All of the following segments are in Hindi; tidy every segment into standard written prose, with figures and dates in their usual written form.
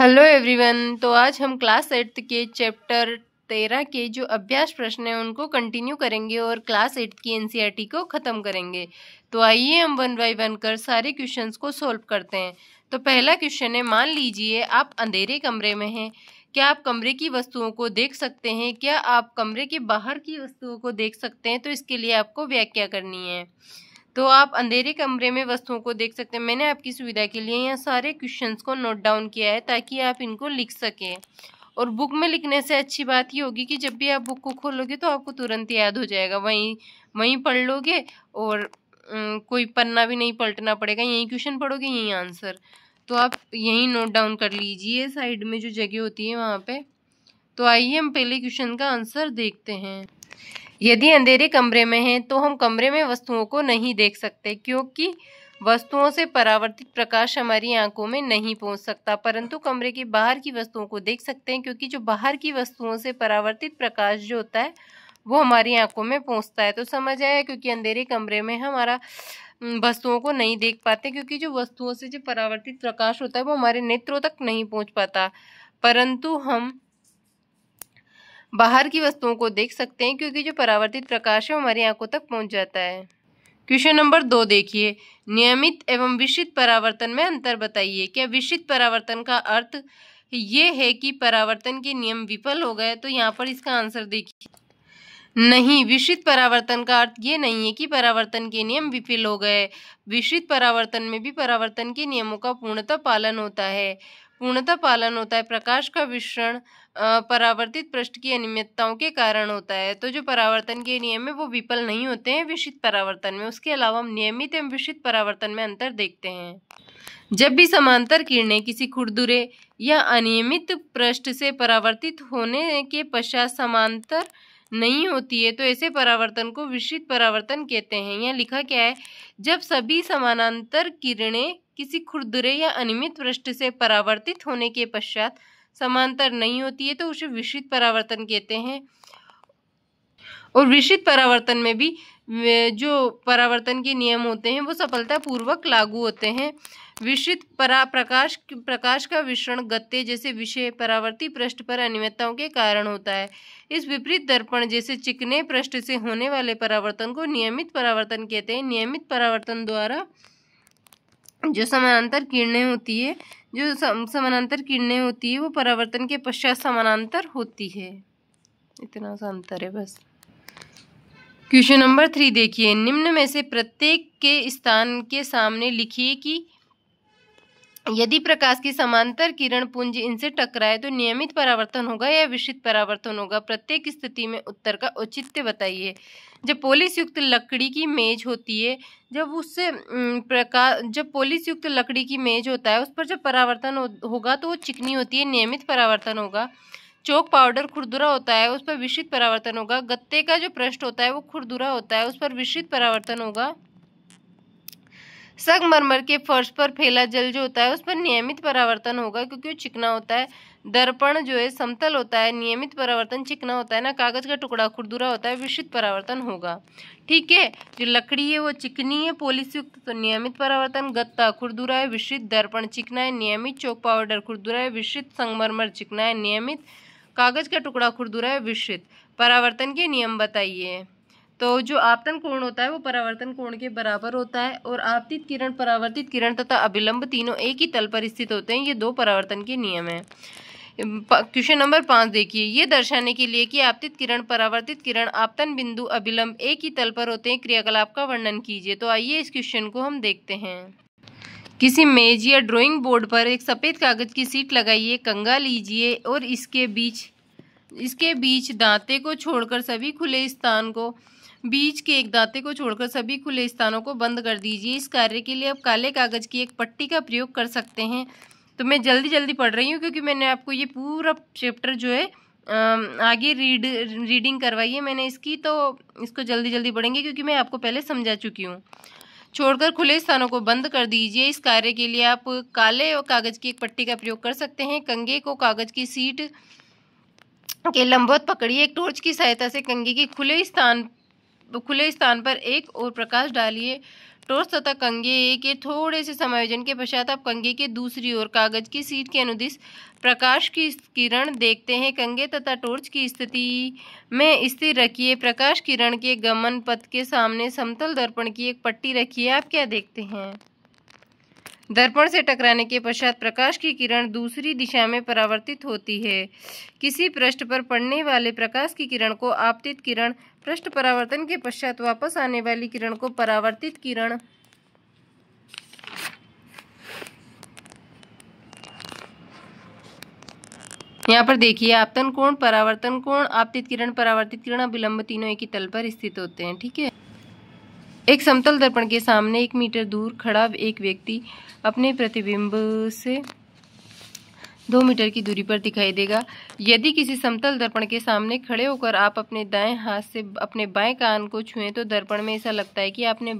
Hello everyone. तो आज हम क्लास 8 के चैप्टर 13 के जो अभ्यास प्रश्न हैं उनको कंटिन्यू करेंगे और क्लास 8 की एनसीईआरटी को ख़त्म करेंगे। तो आइए हम 1 बाय 1 कर सारे क्वेश्चंस को सॉल्व करते हैं। तो पहला क्वेश्चन है, मान लीजिए आप अंधेरे कमरे में हैं। क्या आप कमरे की वस्तुओं को देख सकते हैं? क्या आप कमरे के बाहर की वस्तुओं को देख सकते हैं? तो इसके लिए आपको व्याख्या करनी है। तो आप अंधेरे कमरे में वस्तुओं को देख सकते हैं। मैंने आपकी सुविधा के लिए यहाँ सारे क्वेश्चंस को नोट डाउन किया है ताकि आप इनको लिख सकें। और बुक में लिखने से अच्छी बात ये होगी कि जब भी आप बुक को खोलोगे तो आपको तुरंत याद हो जाएगा, वहीं पढ़ लोगे और कोई पन्ना भी नहीं पलटना पड़ेगा। यहीं क्वेश्चन पढ़ोगे, यहीं आंसर। तो आप यहीं नोट डाउन कर लीजिए, साइड में जो जगह होती है वहाँ पे। तो आइए हम पहले क्वेश्चन का आंसर देखते हैं। यदि अंधेरे कमरे में हैं तो हम कमरे में वस्तुओं को नहीं देख सकते, क्योंकि वस्तुओं से परावर्तित प्रकाश हमारी आंखों में नहीं पहुंच सकता, परंतु कमरे के बाहर की वस्तुओं को देख सकते हैं, क्योंकि जो बाहर की वस्तुओं से परावर्तित प्रकाश जो होता है वो हमारी आंखों में पहुंचता है। तो समझ आया, क्योंकि अंधेरे कमरे में हमारा वस्तुओं को नहीं देख पाते, क्योंकि जो वस्तुओं से जो परावर्तित प्रकाश होता है वो हमारे नेत्रों तक नहीं पहुँच पाता, परंतु हम बाहर की वस्तुओं को देख सकते हैं, क्योंकि जो परावर्तित प्रकाश है वो हमारी आंखों तक पहुंच जाता है। क्वेश्चन नंबर 2 देखिए, नियमित एवं विशिष्ट परावर्तन में अंतर बताइए। क्या विशिष्ट परावर्तन का अर्थ ये है कि परावर्तन के नियम विफल हो गए? तो यहाँ पर इसका आंसर देखिए, नहीं, विशिष्ट परावर्तन का अर्थ ये नहीं है कि परावर्तन के नियम विफल हो गए। विशिष्ट परावर्तन में भी परावर्तन के नियमों का पूर्णतः पालन होता है। प्रकाश का विसरण परावर्तित पृष्ठ की अनियमितताओं के कारण होता है। तो जो परावर्तन के नियम है वो विफल नहीं होते हैं विशिष्ट परावर्तन में। उसके अलावा हम नियमित एवं विशिष्ट परावर्तन में अंतर देखते हैं। जब भी समांतर किरणें किसी खुरदुरे या अनियमित पृष्ठ से परावर्तित होने के पश्चात समांतर नहीं होती है तो ऐसे परावर्तन को विशिष्ट परावर्तन कहते हैं। यहाँ लिखा क्या है, जब सभी समानांतर किरणें किसी खुरदुरे या अनियमित पृष्ठ से परावर्तित होने के पश्चात समांतर नहीं होती है तो उसे विशिष्ट परावर्तन कहते हैं। और विशिष्ट परावर्तन में भी जो परावर्तन के नियम होते हैं वो सफलतापूर्वक लागू होते हैं। विशिष्ट प्रकाश का विसरण गत्ते जैसे विषय परावर्ती पृष्ठ पर अनियमितताओं के कारण होता है। इस विपरीत दर्पण जैसे चिकने पृष्ठ से होने वाले परावर्तन को नियमित परावर्तन कहते हैं। नियमित परावर्तन द्वारा जो समानांतर किरणें होती है वो परावर्तन के पश्चात समानांतर होती है। इतना सा अंतर है बस। क्वेश्चन नंबर 3 देखिए, निम्न में से प्रत्येक के स्थान के सामने लिखिए कि यदि प्रकाश की समांतर किरण पुंज इनसे टकराए तो नियमित परावर्तन होगा या विशिष्ट परावर्तन होगा। प्रत्येक स्थिति में उत्तर का औचित्य बताइए। जब पॉलिश युक्त लकड़ी की मेज होती है, जब पॉलिश युक्त लकड़ी की मेज होता है उस पर जब परावर्तन होगा तो वो चिकनी होती है, नियमित परावर्तन होगा। चौक पाउडर खुरदुरा होता है, उस पर विशिष्ट परावर्तन होगा। गत्ते का जो पृष्ठ होता है वो खुरदुरा होता है, उस पर विशिष्ट परावर्तन होगा। संगमरमर के फर्श पर फैला जल जो होता है उस पर नियमित परावर्तन होगा, क्योंकि वो चिकना होता है। दर्पण जो है समतल होता है, नियमित परावर्तन चिकना होता है ना। कागज का टुकड़ा खुरदुरा होता है, विशिष्ट परावर्तन होगा। ठीक है, जो लकड़ी है वो चिकनी है, पॉलिश युक्त, तो नियमित परावर्तन। गत्ता खुरदुरा है, विशिष्ट। दर्पण चिकना है, नियमित। चौक पाउडर खुरदुरा है, विशिष्ट। संगमरमर चिकना है, नियमित। कागज का टुकड़ा खुरदुरा है, विशिष्ट। परावर्तन के नियम बताइए। तो जो आपतन कोण होता है वो परावर्तन कोण के बराबर होता है, और आपतित किरण, परावर्तित किरण तथा अभिलंब तीनों एक ही तल पर स्थित होते हैं। ये 2 परावर्तन के नियम हैं। क्वेश्चन नंबर 5 देखिए, ये दर्शाने के लिए कि आपतित किरण, परावर्तित किरण, आपतन बिंदु, अभिलंब एक ही तल पर होते हैं, क्रियाकलाप का वर्णन कीजिए। तो आइए इस क्वेश्चन को हम देखते हैं। किसी मेज या ड्राइंग बोर्ड पर एक सफ़ेद कागज की शीट लगाइए, कंघा लीजिए और इसके बीच दांते को छोड़कर सभी खुले स्थान को एक दांते को छोड़कर सभी खुले स्थानों को बंद कर दीजिए। इस कार्य के लिए आप काले कागज की एक पट्टी का प्रयोग कर सकते हैं। तो मैं जल्दी पढ़ रही हूँ, क्योंकि मैंने आपको ये पूरा चैप्टर जो है आगे रीडिंग करवाई है मैंने इसकी, तो इसको जल्दी पढ़ेंगे क्योंकि मैं आपको पहले समझा चुकी हूँ। छोड़कर खुले स्थानों को बंद कर दीजिए। इस कार्य के लिए आप काले और कागज की एक पट्टी का प्रयोग कर सकते हैं। कंघे को कागज की शीट के लंबवत पकड़िए। एक टॉर्च की सहायता से कंघे के खुले स्थान पर एक और प्रकाश डालिए। टॉर्च तथा कंघे के थोड़े से समायोजन के पश्चात आप कंघे के दूसरी ओर कागज की शीट के अनुदिश प्रकाश की किरण देखते हैं। कंघे तथा टॉर्च की स्थिति में स्थिर रखिए। प्रकाश किरण के गमन पथ के सामने समतल दर्पण की एक पट्टी रखिए। आप क्या देखते हैं? दर्पण से टकराने के पश्चात प्रकाश की किरण दूसरी दिशा में परावर्तित होती है। किसी पृष्ठ पर पड़ने वाले प्रकाश की किरण को आपतित किरण, पृष्ठ परावर्तन के पश्चात वापस आने वाली किरण को परावर्तित किरण, यहाँ पर देखिए आपतन कोण, परावर्तन कोण, आपतित किरण, परावर्तित किरण, अभिलंब तीनों एक ही तल पर स्थित होते हैं। ठीक है। एक समतल दर्पण के सामने 1 मीटर दूर खड़ा एक व्यक्ति अपने प्रतिबिंब से 2 मीटर की दूरी पर दिखाई देगा। यदि किसी समतल दर्पण के सामने खड़े होकर आप अपने दाएं हाथ से अपने बाएं कान को छुएं तो दर्पण में ऐसा लगता है कि आपने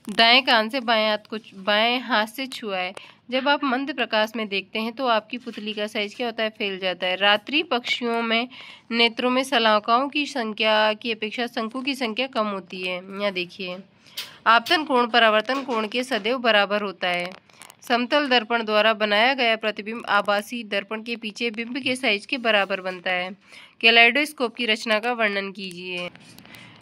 दाएं कान से बाएं हाथ से छुआ है। जब आप मंद प्रकाश में देखते हैं तो आपकी पुतली का साइज क्या होता है? फैल जाता है। रात्रि पक्षियों में नेत्रों में शलाकाओं की संख्या की अपेक्षा शंकु की संख्या कम होती है। यहाँ देखिए आपतन कोण परावर्तन कोण के सदैव बराबर होता है। समतल दर्पण द्वारा बनाया गया प्रतिबिंब आभासी दर्पण के पीछे बिंब के साइज के बराबर बनता है। कैलेडोस्कोप की रचना का वर्णन कीजिए।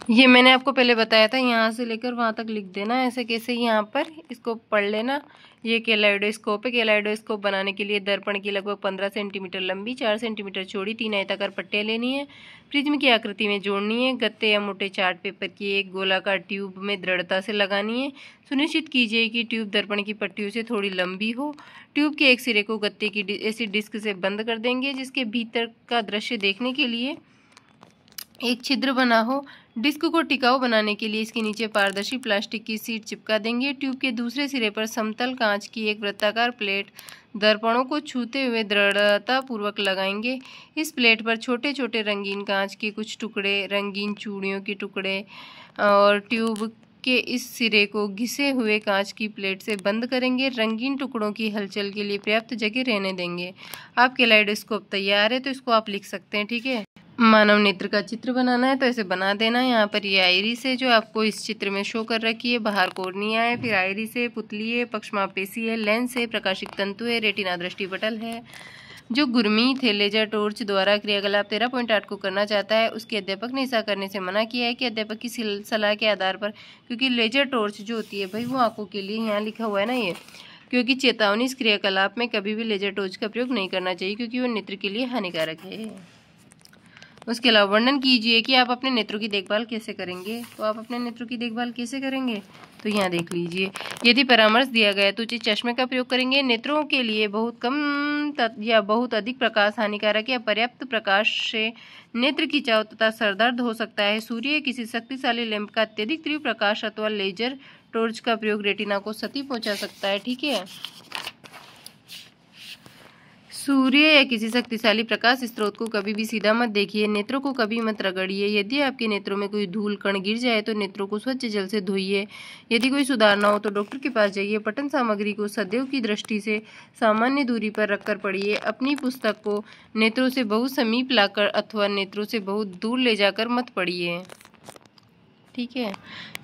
ये मैंने आपको पहले बताया था, यहाँ से लेकर वहाँ तक लिख देना। ऐसे कैसे यहाँ पर इसको पढ़ लेना। ये कैलेडोस्कोप है। कैलेडोस्कोप बनाने के लिए दर्पण की लगभग 15 सेंटीमीटर लंबी, 4 सेंटीमीटर चौड़ी 3 आयताकार पट्टियाँ लेनी है। प्रिज्म की आकृति में जोड़नी है। गत्ते या मोटे चार्ट पेपर की एक गोलाकार ट्यूब में दृढ़ता से लगानी है। सुनिश्चित कीजिए कि ट्यूब दर्पण की पट्टियों से थोड़ी लंबी हो। ट्यूब के एक सिरे को गत्ते की ऐसी डिस्क से बंद कर देंगे जिसके भीतर का दृश्य देखने के लिए एक छिद्र बना हो। डिस्क को टिकाऊ बनाने के लिए इसके नीचे पारदर्शी प्लास्टिक की शीट चिपका देंगे। ट्यूब के दूसरे सिरे पर समतल कांच की एक वृत्ताकार प्लेट दर्पणों को छूते हुए दृढ़ता पूर्वक लगाएंगे। इस प्लेट पर छोटे छोटे रंगीन कांच के कुछ टुकड़े, रंगीन चूड़ियों के टुकड़े और ट्यूब के इस सिरे को घिसे हुए कांच की प्लेट से बंद करेंगे। रंगीन टुकड़ों की हलचल के लिए पर्याप्त जगह रहने देंगे। आप कैलेडोस्कोप तैयार है तो इसको आप लिख सकते हैं। ठीक है। मानव नेत्र का चित्र बनाना है तो ऐसे बना देना। यहाँ पर ये आइरिस है जो आपको इस चित्र में शो कर रखी है। बाहर कॉर्निया है, फिर आइरिस है, पुतली है, पक्षमापेशी है, लेंस है, प्रकाशिक तंतु है, रेटिना दृष्टिपटल है। जो गुरमीत है लेजर टॉर्च द्वारा क्रियाकलाप 13.8 को करना चाहता है उसके अध्यापक ने ऐसा करने से मना किया है कि अध्यापक की सलाह के आधार पर, क्योंकि लेजर टॉर्च जो होती है भाई वो आंखों के लिए, यहाँ लिखा हुआ है ना ये, क्योंकि चेतावनी इस क्रियाकलाप में कभी भी लेजर टॉर्च का प्रयोग नहीं करना चाहिए क्योंकि वो नेत्र के लिए हानिकारक है। उसके अलावा वर्णन कीजिए कि आप अपने नेत्रों की देखभाल कैसे करेंगे। तो आप अपने नेत्रों की देखभाल कैसे करेंगे तो यहाँ देख लीजिए। यदि परामर्श दिया गया तो उचित चश्मे का प्रयोग करेंगे। नेत्रों के लिए बहुत कम या बहुत अधिक प्रकाश हानिकारक या पर्याप्त प्रकाश से नेत्र खिंचाव तथा सरदर्द हो सकता है। सूर्य किसी शक्तिशाली लैंप का अत्यधिक तीव्र प्रकाश अथवा लेजर टॉर्च का प्रयोग रेटिना को क्षति पहुंचा सकता है। ठीक है। सूर्य या किसी शक्तिशाली प्रकाश स्रोत को कभी भी सीधा मत देखिए। नेत्रों को कभी मत रगड़िए। यदि आपके नेत्रों में कोई धूल कण गिर जाए तो नेत्रों को स्वच्छ जल से धोइए। यदि कोई सुधार न हो तो डॉक्टर के पास जाइए। पठन सामग्री को सदैव की दृष्टि से सामान्य दूरी पर रखकर पढ़िए। अपनी पुस्तक को नेत्रों से बहुत समीप लाकर अथवा नेत्रों से बहुत दूर ले जाकर मत पढ़िए। ठीक है।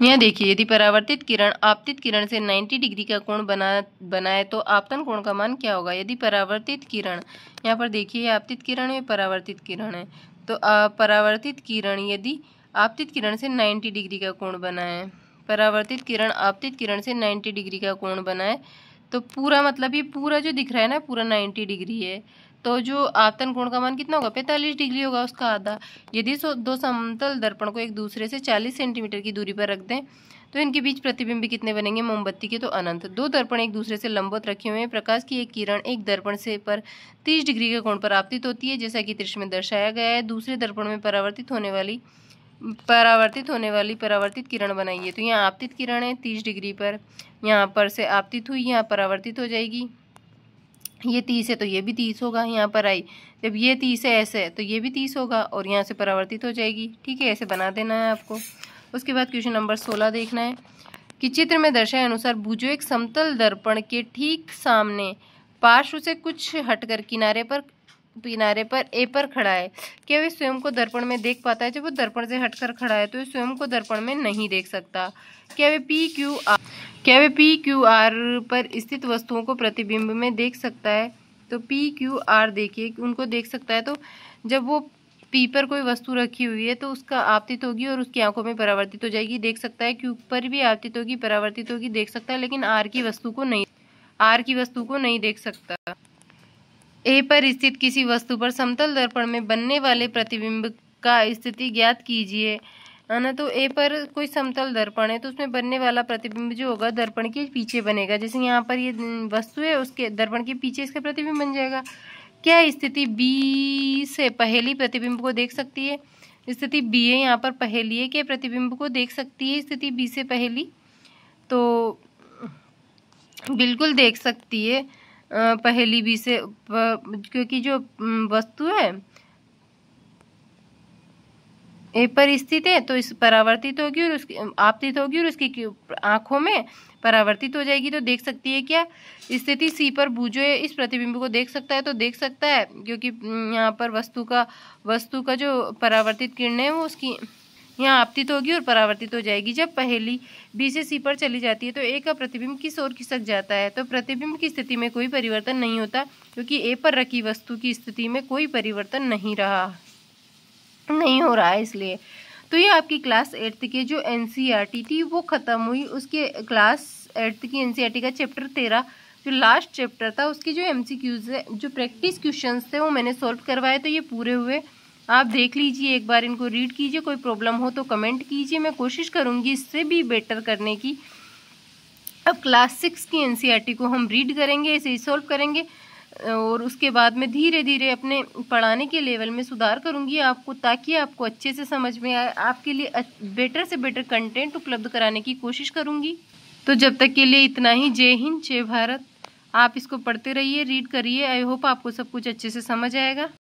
यहाँ देखिए, यदि परावर्तित किरण आपतित किरण से 90 डिग्री का कोण बनाए तो आपतन कोण का मान क्या होगा। यदि परावर्तित किरण, यहाँ पर देखिए आपतित किरण है, परावर्तित किरण है, तो परावर्तित किरण यदि आपतित किरण से 90 डिग्री का कोण बनाए, परावर्तित किरण आपतित किरण से 90 डिग्री का कोण बनाए तो पूरा मतलब ये पूरा जो दिख रहा है ना पूरा 90 डिग्री है, तो जो आपतन कोण का मान कितना होगा 45 डिग्री होगा, उसका आधा। यदि दो समतल दर्पण को एक दूसरे से 40 सेंटीमीटर की दूरी पर रख दें तो इनके बीच प्रतिबिंब कितने बनेंगे, मोमबत्ती के तो अनंत। दो दर्पण एक दूसरे से लंबवत रखे हुए हैं। प्रकाश की एक किरण एक दर्पण से पर 30 डिग्री के कोण पर आपतित होती है जैसा कि दृश्य में दर्शाया गया है। दूसरे दर्पण में परावर्तित होने वाली परावर्तित किरण बनाइए। तो यहाँ आपतित किरण है 30 डिग्री पर, यहाँ पर से आपतित हुई, यहाँ परावर्तित हो जाएगी। ये 30 है तो ये भी 30 होगा। यहाँ पर आई, जब ये 30 है ऐसे तो ये भी 30 होगा और यहाँ से परावर्तित हो जाएगी। ठीक है, ऐसे बना देना है आपको। उसके बाद क्वेश्चन नंबर 16 देखना है कि चित्र में दर्शाए अनुसार भुजो एक समतल दर्पण के ठीक सामने पार्श्व से कुछ हटकर किनारे पर किनारे पर ए पर खड़ा है, क्या वह स्वयं को दर्पण में देख पाता है? जब वो दर्पण से हटकर खड़ा है तो वह स्वयं को दर्पण में नहीं देख सकता। क्या वह पी क्यू आर पर स्थित वस्तुओं को प्रतिबिंब में देख सकता है? तो पी क्यू आर देखिए उनको देख सकता है। तो जब वो पी पर कोई वस्तु रखी हुई है तो उसका आपतित होगी और उसकी आंखों में परावर्तित हो जाएगी, देख सकता है। क्यू पर भी आपतित होगी, परावर्तित होगी, देख सकता है, लेकिन आर की वस्तु को नहीं देख सकता। ए पर स्थित किसी वस्तु पर समतल दर्पण में बनने वाले प्रतिबिंब का स्थिति ज्ञात कीजिए, है ना। तो ए पर कोई समतल दर्पण है तो उसमें बनने वाला प्रतिबिंब जो होगा दर्पण के पीछे बनेगा। जैसे यहाँ पर ये वस्तु है, उसके दर्पण के पीछे इसका प्रतिबिंब बन जाएगा। क्या स्थिति बी से पहेली प्रतिबिंब को देख सकती है? स्थिति बी है, यहाँ पर पहेली है, क्या प्रतिबिंब को देख सकती है स्थिति बी से पहेली? तो बिल्कुल देख सकती है पहेली बी से, क्योंकि जो वस्तु है ए पर स्थित है तो इस परावर्तित होगी और उसकी आपतित होगी और उसकी आंखों में परावर्तित हो जाएगी। तो देख सकती है। क्या स्थिति सी पर बू जो है इस प्रतिबिंब को देख सकता है? तो देख सकता है, क्योंकि यहाँ पर वस्तु का जो परावर्तित किरण है वो उसकी यहाँ आपतित होगी और परावर्तित हो जाएगी। जब पहेली बी से सी पर चली जाती है तो ए का प्रतिबिंब किस ओर खिसक जाता है? तो प्रतिबिंब की स्थिति में कोई परिवर्तन नहीं होता, क्योंकि ए पर रखी वस्तु की स्थिति में कोई परिवर्तन नहीं हो रहा है इसलिए। तो ये आपकी क्लास 8th की जो एनसीईआरटी थी वो ख़त्म हुई। उसके क्लास 8th की एनसीईआरटी का चैप्टर 13 जो लास्ट चैप्टर था उसकी जो एमसीक्यूज है, जो प्रैक्टिस क्वेश्चंस थे वो मैंने सॉल्व करवाए। तो ये पूरे हुए, आप देख लीजिए, एक बार इनको रीड कीजिए। कोई प्रॉब्लम हो तो कमेंट कीजिए, मैं कोशिश करूँगी इससे भी बेटर करने की। अब क्लास 6 की एनसीईआरटी को हम रीड करेंगे, इसे ही सॉल्व करेंगे और उसके बाद में धीरे धीरे अपने पढ़ाने के लेवल में सुधार करूंगी आपको, ताकि आपको अच्छे से समझ में आए। आपके लिए बेटर से बेटर कंटेंट उपलब्ध कराने की कोशिश करूंगी। तो जब तक के लिए इतना ही। जय हिंद, जय भारत। आप इसको पढ़ते रहिए, रीड करिए। आई होप आपको सब कुछ अच्छे से समझ आएगा।